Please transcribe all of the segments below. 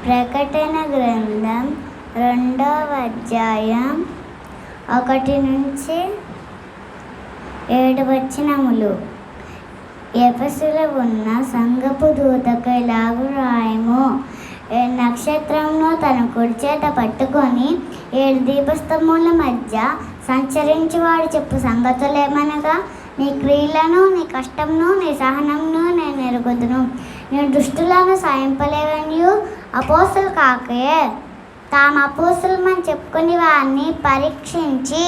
ప్రకటన గ్రంథం 2వ అధ్యాయం 1 నుంచి 7 వచనములు. ఎఫెసులో ఉన్న సంఘపు దూతకు ఇలాగు రాయము. నక్షత్రమును తన కుడి చేత పట్టుకొని 7 దీపస్తంభముల మధ్య సంచరించువాడు చెప్పు సంగతులేమనగా, నీ క్రియలను, నీ కష్టమును, నీ సహనమును నేను ఎరుగుదును. నేను దుష్టులను సాయింపలేవనియు అపోస్తులు కాకయే తాము అపోస్తులమని చెప్పుకుని వారిని పరీక్షించి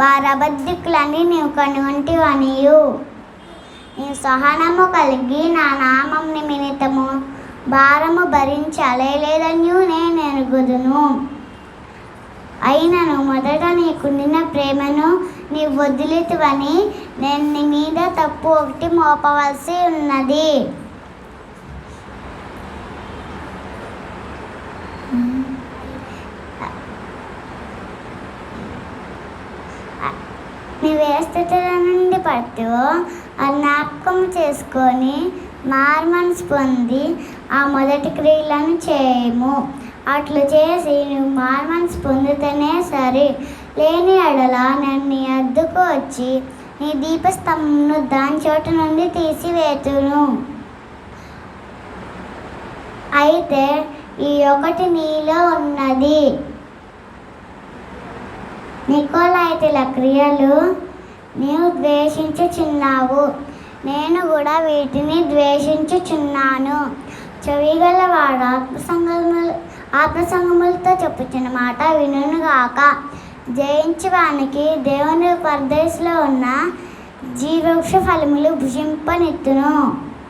వారి అబద్ధికులని నీవు కనుగొంటివనియు, నీవు సహనము కలిగి నా నామం నిమిత్తము భారము భరించి అలయలేదనియు నేను ఎరుగుదును. అయినను మొదట నీకుండిన ప్రేమను నీవు వదిలితివని నేను నీ మీద తప్పు ఒకటి మోపవలసి ఉన్నది. నీవు ఏ స్థితిలో నుండి పడతావో ఆ జ్ఞాపకం చేసుకొని మారుమనసు పొంది ఆ మొదటి క్రియలను చేయము. అట్లు చేసి నువ్వు మారుమనసు పొందితేనే సరే, లేని ఎడల నేను నీ వద్దకు వచ్చి నీ దీపస్తంభమును దాని చోటు నుండి తీసివేతును. అయితే ఈ ఒకటి నీలో ఉన్నది, నికోలాయితీల క్రియలు నీవు ద్వేషించుచున్నావు, నేను కూడా వీటిని ద్వేషించుచున్నాను. చెవిగలవాడు ఆత్మసంగములతో చెప్పుచున్న మాట వినుగాక. జయించు వానికి దేవుని పరదేశంలో ఉన్న జీవవృక్ష ఫలములు భుజింపనిత్తును.